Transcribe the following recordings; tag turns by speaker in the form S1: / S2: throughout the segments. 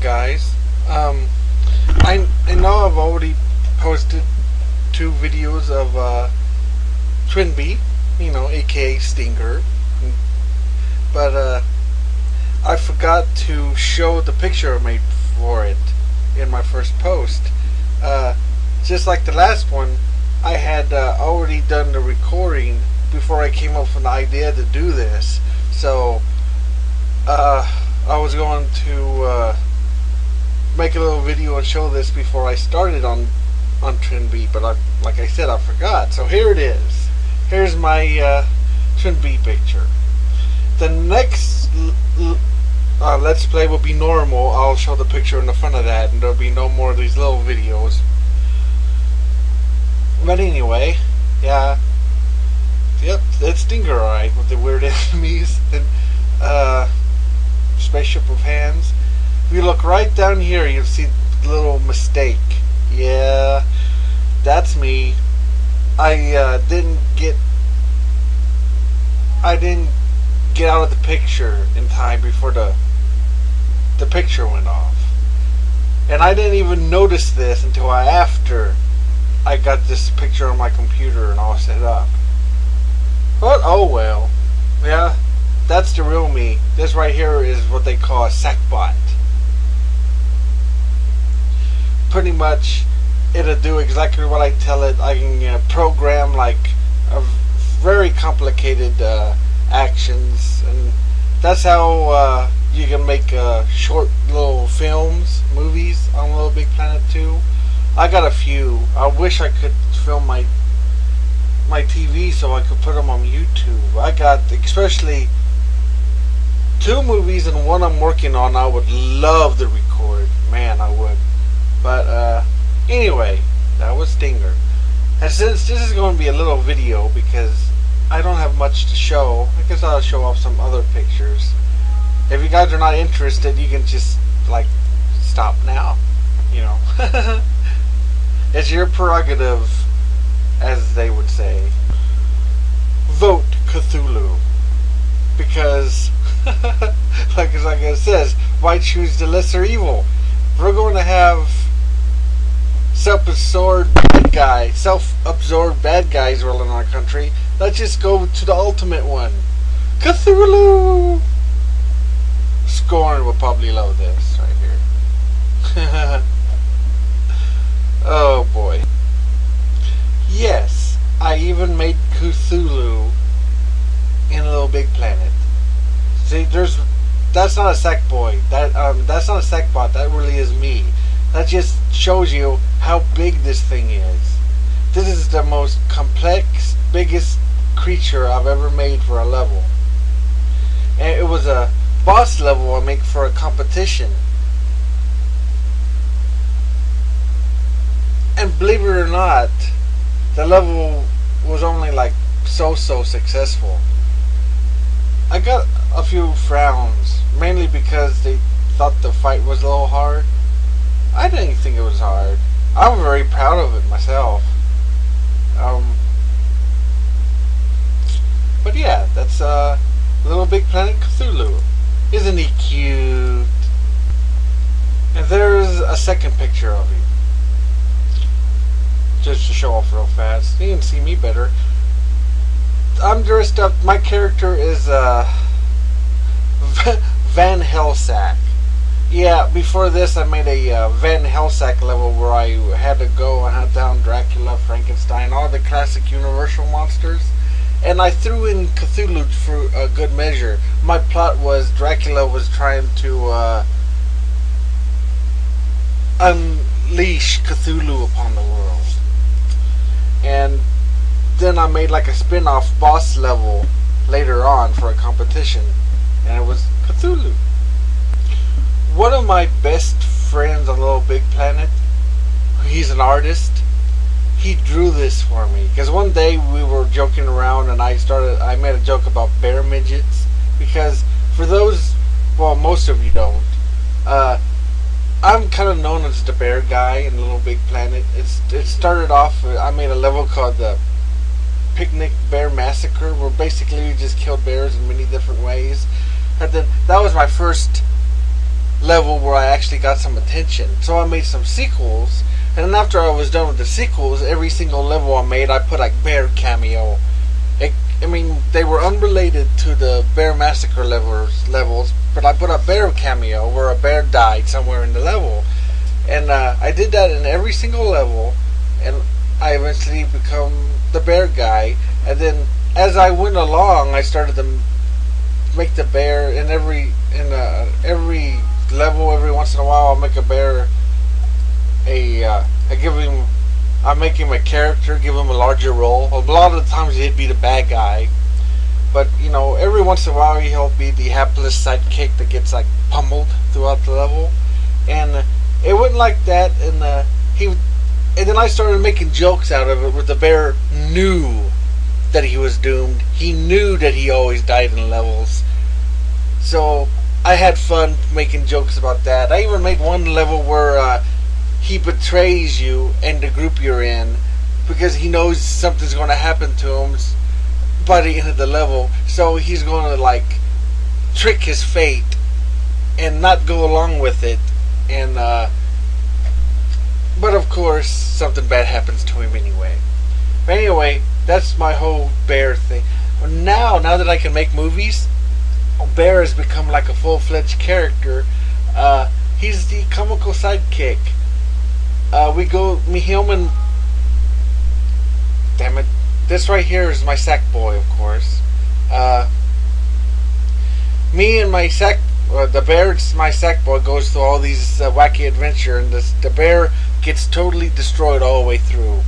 S1: guys. I know I've already posted 2 videos of Twinbee, aka Stinger, but I forgot to show the picture I made for it in my first post. Just like the last one, I had already done the recording before I came up with the idea to do this. So I was going to make a little video and show this before I started on Twinbee, but like I said, I forgot. So here it is. Here's my Twinbee picture. The next Let's Play will be normal. I'll show the picture in the front of that, and there'll be no more of these little videos. But anyway, yeah. Yep, it's Stinger, alright, with the weird enemies and spaceship with hands. If you look right down here, you'll see the little mistake. Yeah, that's me. I didn't get out of the picture in time before the picture went off, and I didn't even notice this until after I got this picture on my computer and all set up. But oh well. Yeah, that's the real me. This right here is what they call a sackbot. Pretty much, it'll do exactly what I tell it. I can program like a very complicated actions, and that's how you can make short little films, movies on Little Big Planet 2. I got a few. I wish I could film my TV so I could put them on YouTube. I got especially 2 movies and 1 I'm working on. I would love to record. Man, I would. But anyway, that was Stinger. And since this is going to be a little video because I don't have much to show, I guess I'll show off some other pictures. If you guys are not interested, you can just like stop now. It's your prerogative, as they would say. Vote Cthulhu. Because, like it says, why choose the lesser evil? We're going to have self-absorbed bad guys ruling our country. Let's just go to the ultimate one. Cthulhu! Scorn will probably love this right here. Oh boy. Yes, I even made Cthulhu in a Little Big Planet. See, that's not a sack boy. That's not a sack bot. That really is me. That just shows you how big this thing is. This is the most complex, biggest creature I've ever made for a level. And it was a boss level I make for a competition. And believe it or not, the level was only like so successful. I got a few frowns, mainly because they thought the fight was a little hard. I didn't think it was hard. I'm very proud of it myself. But yeah, that's Little Big Planet Cthulhu. Isn't he cute? And there's a second picture of him, just to show off real fast. You can see me better. I'm dressed up. My character is Van Helsing. Yeah, before this I made a Van Helsing level where I had to go and hunt down Dracula, Frankenstein, all the classic Universal monsters. And I threw in Cthulhu for a good measure. My plot was Dracula was trying to unleash Cthulhu upon the world. And then I made like a spin-off boss level later on for a competition, and it was Cthulhu. One of my best friends on Little Big Planet, he's an artist, he drew this for me. Because one day we were joking around and I made a joke about bear midgets. Because for those, well, most of you don't, I'm kind of known as the bear guy in Little Big Planet. It started off, I made a level called the Picnic Bear Massacre, where basically we just killed bears in many different ways. And then that was my first level where I actually got some attention. So I made some sequels, and then after I was done with the sequels, every single level I made, I put like bear cameo. I mean, they were unrelated to the Bear Massacre levels, but I put a bear cameo where a bear died somewhere in the level. And I did that in every single level, and I eventually become the bear guy. And then as I went along, I started to make the bear in every level. Every once in a while, I'll make a bear I make him a character, give him a larger role. A lot of the times he'd be the bad guy, but you know, every once in a while he'll be the hapless sidekick that gets like pummeled throughout the level. And it wasn't like that. And then I started making jokes out of it, where the bear knew that he was doomed. He knew that he always died in levels. So I had fun making jokes about that. I even made one level where he betrays you and the group you're in because he knows something's going to happen to him by the end of the level. So he's going to like trick his fate and not go along with it. And but of course something bad happens to him anyway. But anyway, that's my whole bear thing. Now that I can make movies, Bear has become like a full-fledged character. He's the comical sidekick. Him and damn it, this right here is my sack boy, of course. Me and my sack, the bear's my sack boy, goes through all these wacky adventure, and the bear gets totally destroyed all the way through.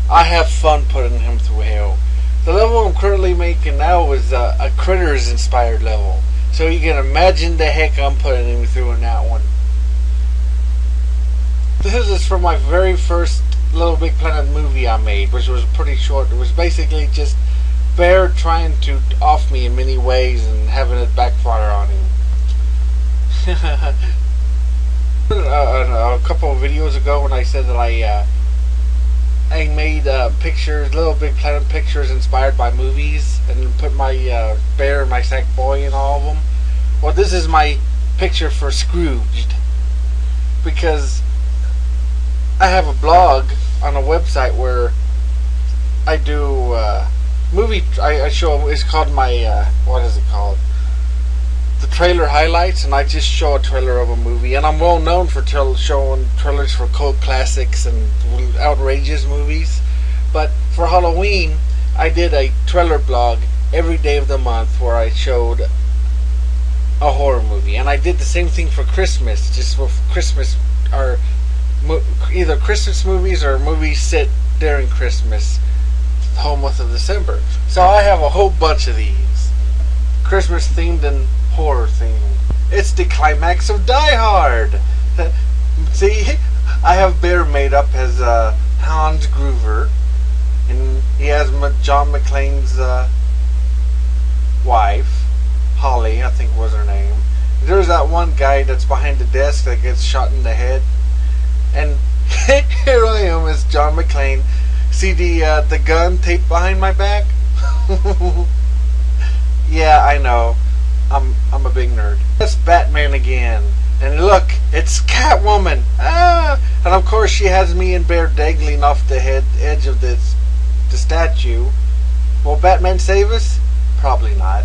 S1: I have fun putting him through hell. The level I'm currently making now is a Critters inspired level, so you can imagine the heck I'm putting him through in that one. This is from my very first Little Big Planet movie I made, which was pretty short. It was basically just Bear trying to off me in many ways and having it backfire on him. A couple of videos ago, when I said that I made pictures, Little Big Planet pictures inspired by movies, and put my bear and my sack boy in all of them. Well, this is my picture for Scrooged, because I have a blog on a website where I do I show, it's called my what is it called? The trailer highlights, and I just show a trailer of a movie. And I'm well known for showing trailers for cult classics and outrageous movies. But for Halloween, I did a trailer blog every day of the month where I showed a horror movie. And I did the same thing for Christmas, just for Christmas, or either Christmas movies or movies set during Christmas, the whole month of December. So I have a whole bunch of these, Christmas themed and horror themed. It's the climax of Die Hard. See, I have Bear made up as Hans Gruber, and he has John McClane's wife, Holly, I think was her name. There's that one guy that's behind the desk that gets shot in the head. And here I am as John McClane. See the gun taped behind my back? Yeah, I know. I'm a big nerd. That's Batman again. And look, it's Catwoman. Ah! And of course she has me and Bear dangling off the edge of the statue. Will Batman save us? Probably not.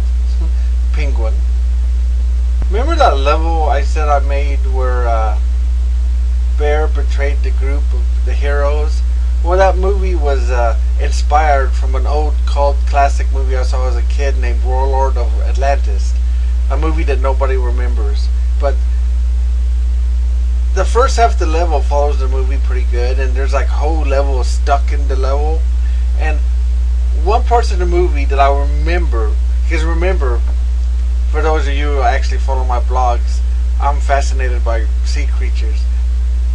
S1: Penguin. Remember that level I said I made where Bear betrayed the group of the heroes? Well, that movie was inspired from an old cult classic movie I saw as a kid named Warlord of Atlantis. A movie that nobody remembers. But the first half of the level follows the movie pretty good, and there's like whole levels stuck in the level. And one part of the movie that I remember, because remember, for those of you who actually follow my blogs, I'm fascinated by sea creatures.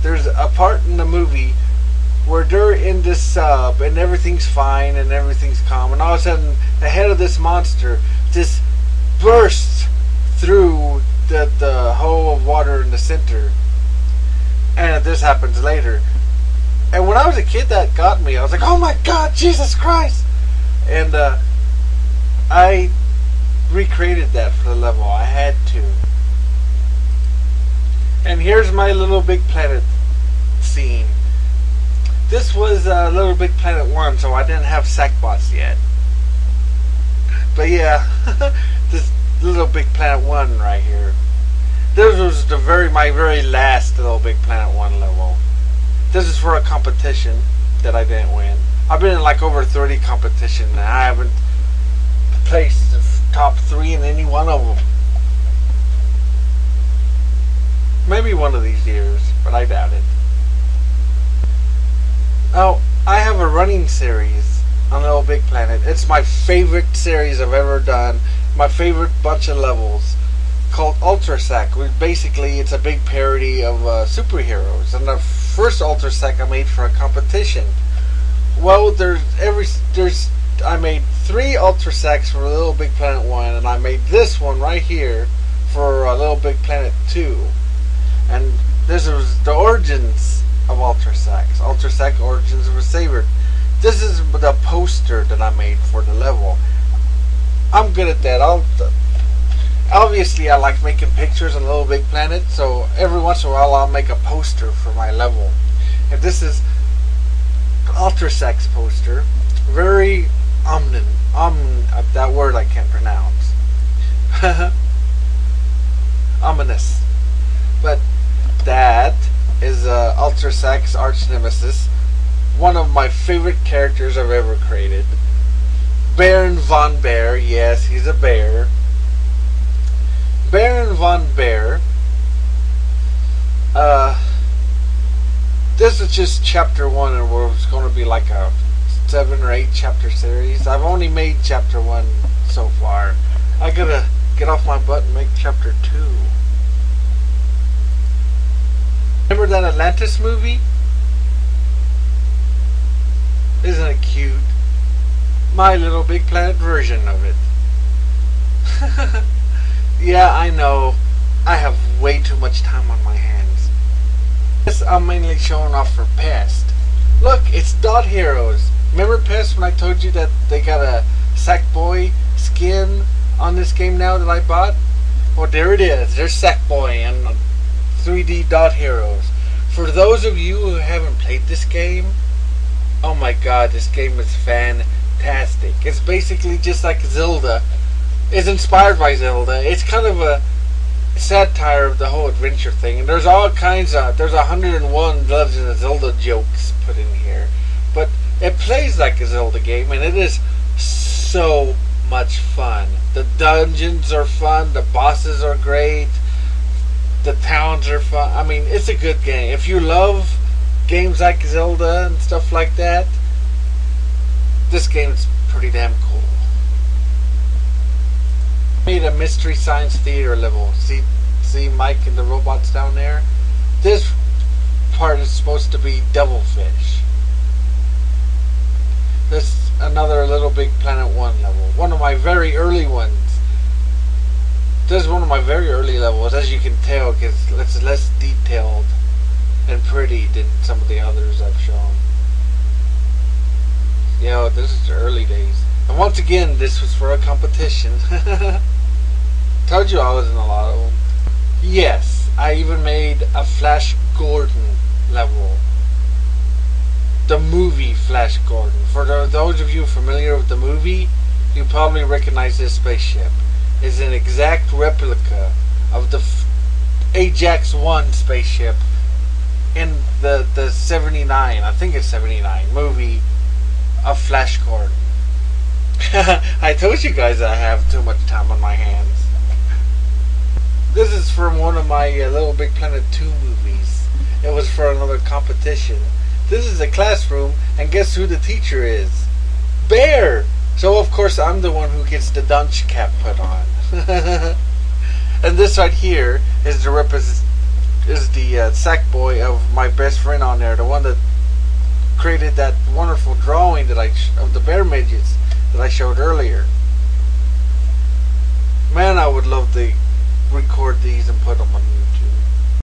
S1: There's a part in the movie where they're in this sub and everything's fine and everything's calm, and all of a sudden the head of this monster just bursts through the hole of water in the center. And this happens later. And when I was a kid, that got me. I was like, oh my God, Jesus Christ! And I recreated that for the level. I had to. And here's my Little Big Planet scene. This was Little Big Planet 1, so I didn't have Sackbots yet. But yeah, this Little Big Planet 1 right here. This was my very last Little Big Planet 1 level. This is for a competition that I didn't win. I've been in like over 30 competitions and I haven't placed the top 3 in any one of them. Maybe one of these years, but I doubt it. Oh, I have a running series on Little Big Planet. It's my favorite series I've ever done. My favorite bunch of levels, called Ultra Sack. Basically, it's a big parody of superheroes. And the first Ultra Sack I made for a competition. Well, I made 3 Ultra Sacks for Little Big Planet 1, and I made this one right here for Little Big Planet 2. And this was the origins of Ultra Sacks. Ultra Sack Origins of a Savior. This is the poster that I made for the level. I'm good at that. Obviously, I like making pictures on Little Big Planet, so every once in a while I'll make a poster for my level. And this is Ultra Sack's poster. Very that word I can't pronounce. Ominous. But that is Ultra Sack's arch nemesis. One of my favorite characters I've ever created. Baron Von Bear. Yes, he's a bear. Baron Von Bear. This is just chapter 1, and it's going to be like a 7 or 8 chapter series. I've only made chapter 1 so far. I gotta get off my butt and make chapter 2. Remember that Atlantis movie? Isn't it cute? My Little Big Planet version of it. Yeah, I know. I have way too much time on my hands. This I'm mainly showing off for Pest. Look, it's Dot Heroes. Remember Pest when I told you that they got a Sackboy skin on this game now that I bought? Well, there it is. There's Sackboy and 3D Dot Heroes. For those of you who haven't played this game, oh my god, this game is fantastic. It's basically just like Zelda. It's inspired by Zelda. It's kind of a satire of the whole adventure thing. And there's all kinds of, there's 101 Legend of Zelda jokes put in here. But it plays like a Zelda game, and it is so much fun. The dungeons are fun, the bosses are great, the towns are fun. I mean, it's a good game. If you love games like Zelda and stuff like that, this game's pretty damn cool. Made a Mystery Science Theater level. See Mike and the robots down there? This part is supposed to be Devilfish. This another Little Big Planet 1 level. One of my very early ones. This is one of my very early levels, as you can tell, because it's less detailed and pretty than some of the others I've shown. You know, this is the early days. And once again, this was for a competition. Told you I was in a lot of them. Yes, I even made a Flash Gordon level. The movie Flash Gordon. For those of you familiar with the movie, you probably recognize this spaceship. It's an exact replica of the Ajax 1 spaceship in the 79, I think it's 79, movie of Flash Gordon. I told you guys I have too much time on my hands. This is from one of my Little Big Planet 2 movies. It was for another competition. This is a classroom, and guess who the teacher is? Bear! So of course I'm the one who gets the dunce cap put on. And this right here is the Sackboy of my best friend on there, the one that created that wonderful drawing that of the bear midgets that I showed earlier. Man, I would love to record these and put them on